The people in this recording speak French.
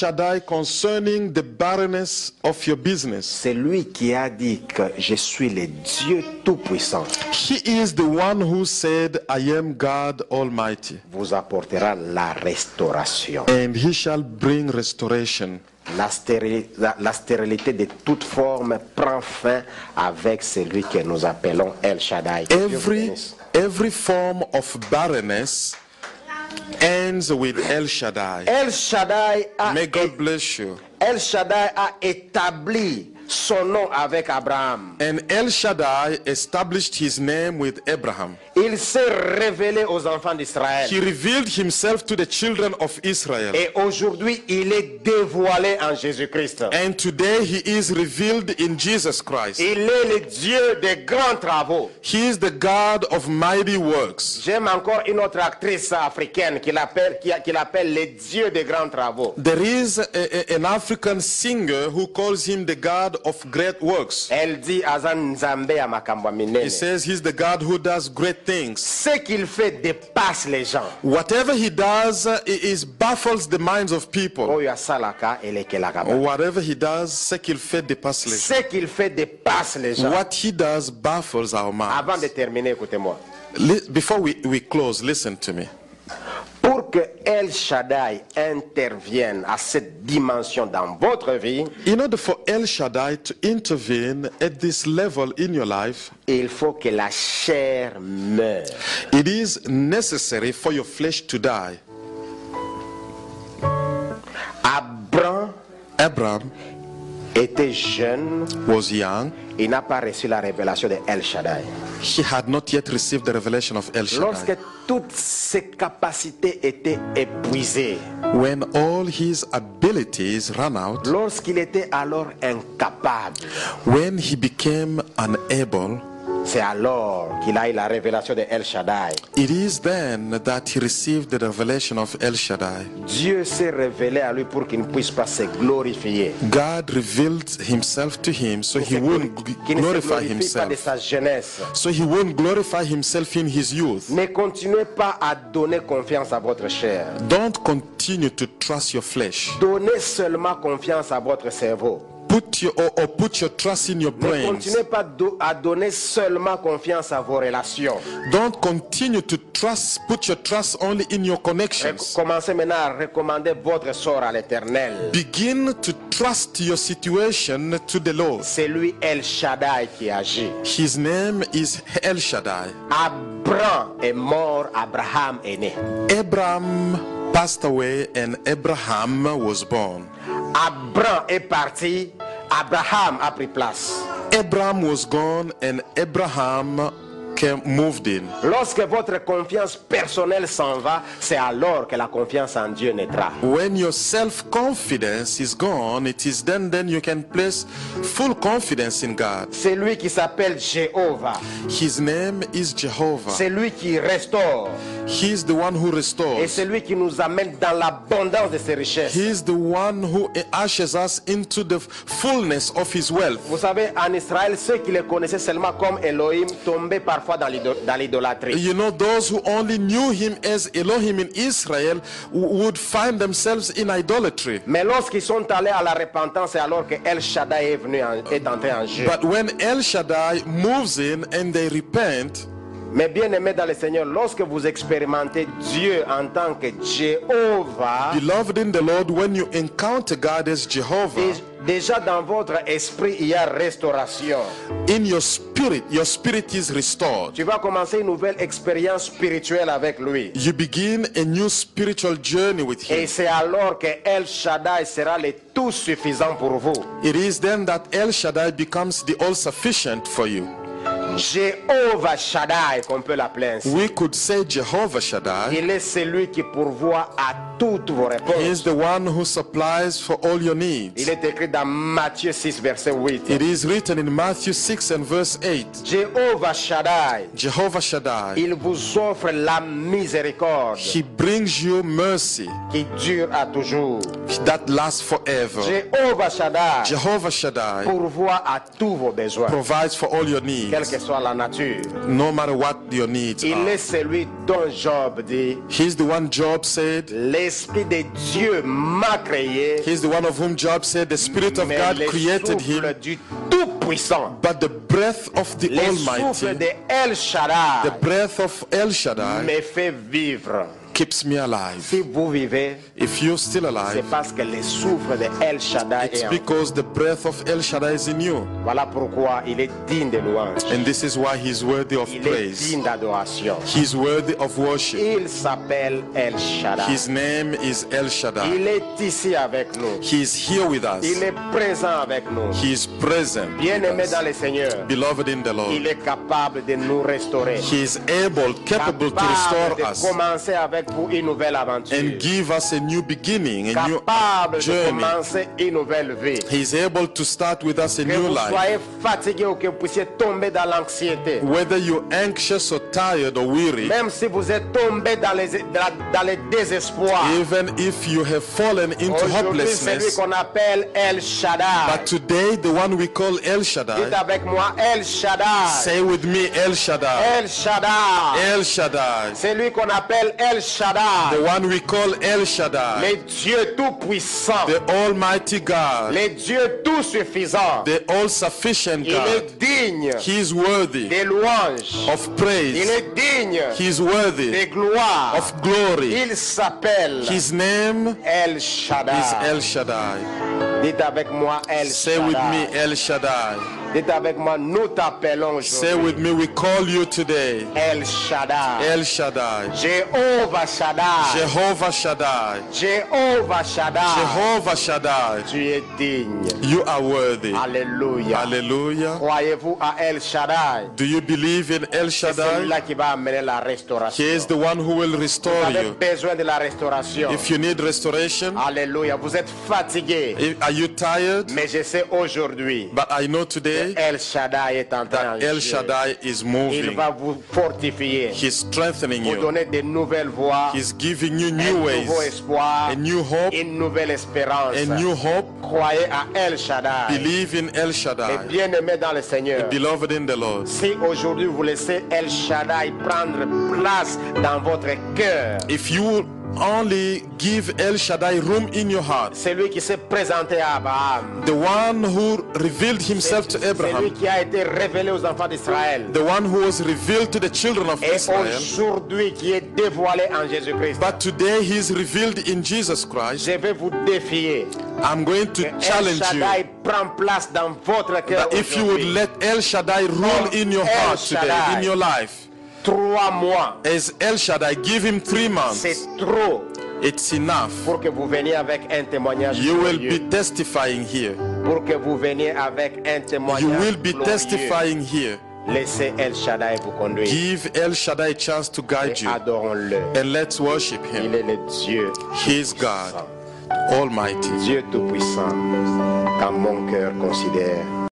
Shaddai concerning the barrenness of your business. C'est lui qui a dit que je suis le Dieu Tout-Puissant. He is the one who said, I am God Almighty. Vous apportera la restauration. And he shall bring restoration. La stérilité de toute forme prend fin avec celui que nous appelons El Shaddai. Every form of barrenness ends with El Shaddai. El Shaddai May God bless you. El Shaddai a établi son nom avec Abraham. And El Shaddai established his name with Abraham. Il s'est révélé aux enfants d'Israël. He revealed himself to the children of Israel. Et aujourd'hui, il est dévoilé en Jésus-Christ. And today he is revealed in Jesus Christ. Il est le Dieu des grands travaux. He is the God of mighty works. J'aime encore une autre actrice africaine qu'il appelle le Dieu des grands travaux. There is an African singer who calls him the God of great works. Elle dit Azan Nzambe à makambo minene. He says he's the God who does great things. Ce qu'il fait dépasse les gens. Whatever he does baffles the minds of people. Oyo asalaka elekelaka. Whatever he does, ce qu'il fait dépasse les gens. Ce qu'il fait dépasse les gens. What he does baffles our minds. Avant de terminer, écoutez-moi. Before we close, listen to me. Pour que El Shaddai intervienne à cette dimension dans votre vie, in order for El Shaddai to intervene at this level in your life, il faut que la chair meure. It is necessary for your flesh to die. Abraham était jeune, was young. Il n'a pas reçu la révélation de El Shaddai. He had not yet received the revelation of El Shaddai. Lorsque toutes ses capacités étaient épuisées, when all his abilities ran out, lorsqu'il était alors incapable, when he became unable, c'est alors qu'il a eu la révélation de El Shaddai. It is then that he received the revelation of El Shaddai. Dieu s'est révélé à lui pour qu'il ne puisse pas se glorifier. God revealed himself to him so he wouldn't glorify himself. De sa jeunesse. So he wouldn't glorify himself in his youth. Ne continuez pas à donner confiance à votre chair. Don't continue to trust your flesh. Donnez seulement confiance à votre cerveau. Put your trust in your brains. Ne continuez pas à donner seulement confiance à vos relations. Don't continue to put your trust only in your connections. Commencez maintenant à recommander votre sort à l'Éternel. Begin to trust your situation to the Lord. C'est lui El Shaddai qui agit. His name is El Shaddai. Abraham est mort, Abraham est né. Abraham passed away and Abraham was born. Abraham est parti, Abraham a pris place. Abraham was gone and Abraham moved in. Lorsque votre confiance personnelle s'en va, c'est alors que la confiance en Dieu naîtra. When your self-confidence is gone, it is then you can place full confidence in God. C'est lui qui s'appelle Jéhovah. His name is Jehovah. C'est lui qui restaure. He is the one who restores. Et c'est lui qui nous amène dans l'abondance de ses richesses. He is the one who ushers us into the fullness of his wealth. Vous savez, en Israël, ceux qui le connaissaient seulement comme Elohim tombaient parfois dans l'idolâtrie. You know, those who only knew him as Elohim in Israel would find themselves in idolatry. Mais lorsqu'ils sont allés à la repentance, c'est alors que El Shaddai est entré en jeu. But when El Shaddai moves in and they repent, mais bien aimé dans le Seigneur, lorsque vous expérimentez Dieu en tant que Jéhovah, beloved in the Lord, when you encounter God as Jehovah, déjà dans votre esprit il y a restauration. In your spirit is restored. Tu vas commencer une nouvelle expérience spirituelle avec lui. You begin a new spiritual journey with him. Et c'est alors que El Shaddai sera le tout suffisant pour vous. It is then that El Shaddai becomes the all sufficient for you. Jéhovah Shaddai, qu'on peut l'appeler ainsi. We could say Jehovah Shaddai. Il est celui qui pourvoit à toutes vos réponses. He is the one who supplies for all your needs. Il est écrit dans Matthieu 6 verset 8. It is written in Matthew 6 and verse 8. Jéhovah Shaddai. Jehovah Shaddai. Il vous offre la miséricorde. He brings you mercy. Qui dure à toujours. That lasts forever. Jéhovah Shaddai. Jehovah Shaddai. Pourvoit à tous vos besoins. Provides for all your needs. Quel que soit la nature. no matter what your needs Il est are. celui dont Job dit, He's the one Job said. l'Esprit de Dieu m'a créé, He's the one of whom Job said the Spirit of mais God le created souffle him, du Tout-Puissant, but the breath of the le souffle Almighty, de El Shaddai the breath of El Shaddai, me fait vivre. keeps me alive. Si vous vivez, If you're still c'est alive, parce que le souffle de El Shaddai it's est en vous. because the breath of El Shaddai is in you. Voilà pourquoi il est digne de louange. And this is why he's worthy of Il est praise. digne d'adoration. He's worthy of worship. Il s'appelle El Shaddai. His name is El Shaddai. Il est ici avec nous. He is here with us. Il est présent avec nous. He is present with Bien-aimé us. dans le Seigneur, Beloved in the il Lord. est capable de nous restaurer. He is able, capable to Capable restore de us commencer avec vous une nouvelle aventure. and give us a new beginning, a new Capable de journey. commencer une nouvelle vie. He is able to start with us a Que new vous life. soyez fatigué ou que vous puissiez tomber dans l'anxiété. Whether you're anxious or tired or weary, Même si vous êtes tombé dans les désespoirs. even if you have fallen into Aujourd'hui, c'est lui hopelessness, qu'on appelle El Shaddai. but today the one we call El Dites Shaddai, avec moi El Shaddai. say with me El Shaddai. El Shaddai. El Shaddai. C'est lui qu'on appelle El Shaddai. The one we call El Shaddai. Le Dieu tout-puissant. The Almighty God. Le Dieu tout-suffisant. The all-sufficient Il God. est digne He is worthy des louanges. of Il praise. est digne He is worthy des gloires. of glory. Il s'appelle His name El is Shaddai. El Shaddai. Dites avec moi El Say with me Shaddai. El Shaddai. Dites avec moi, nous t'appelons Say aujourd'hui with me, we call you today El Shaddai. El Shaddai. Jéhovah Shaddai. Jehovah Shaddai. Jéhovah Shaddai. Jehovah Shaddai. Tu es digne. You are worthy. Alléluia. Hallelujah. Croyez-vous à El Shaddai? Do you believe in El C'est Shaddai? celui-là qui va amener la restauration. He is the one who will Vous restore avez you. besoin de la restauration. If you need restoration, Alléluia. Vous êtes fatigué. are you tired? Mais je sais aujourd'hui, But I know today El Shaddai est en train that El Shaddai is Il moving. va vous fortifier. He's strengthening Vous you. donner de nouvelles voies. He's giving you Un new nouveau ways, espoir. a new hope, Une nouvelle espérance. a new hope. Croyez à El Shaddai. Believe in El Et Shaddai. bien-aimé dans le Seigneur. Beloved in the Lord. Si aujourd'hui vous laissez El Shaddai prendre place dans votre cœur, If you only give El Shaddai room in your heart, c'est lui qui s'est présenté à Abraham, the one who revealed himself to c'est lui Abraham, qui a été révélé aux enfants d'Israël, the one who was revealed to the children of et Israel, aujourd'hui qui est dévoilé en Jésus-Christ. but today he is revealed in Jesus Christ. Je vais vous défier. I'm going to El challenge you Shaddai prend place dans votre cœur that if you would aujourd'hui. let El Shaddai rule in your El heart today, Shaddai. in your life, 3 mois, as El Shaddai, give him 3 months. c'est trop It's enough. pour que vous veniez avec un témoignage You will glorieux. be testifying here. Pour que vous veniez avec un témoignage You will be glorieux. testifying here. Laissez El Shaddai vous conduire. Give El Shaddai a chance to guide Et you. adorons-le. And let's worship Il him. est le Dieu He is God, Almighty. Dieu Tout-Puissant, quand mon cœur considère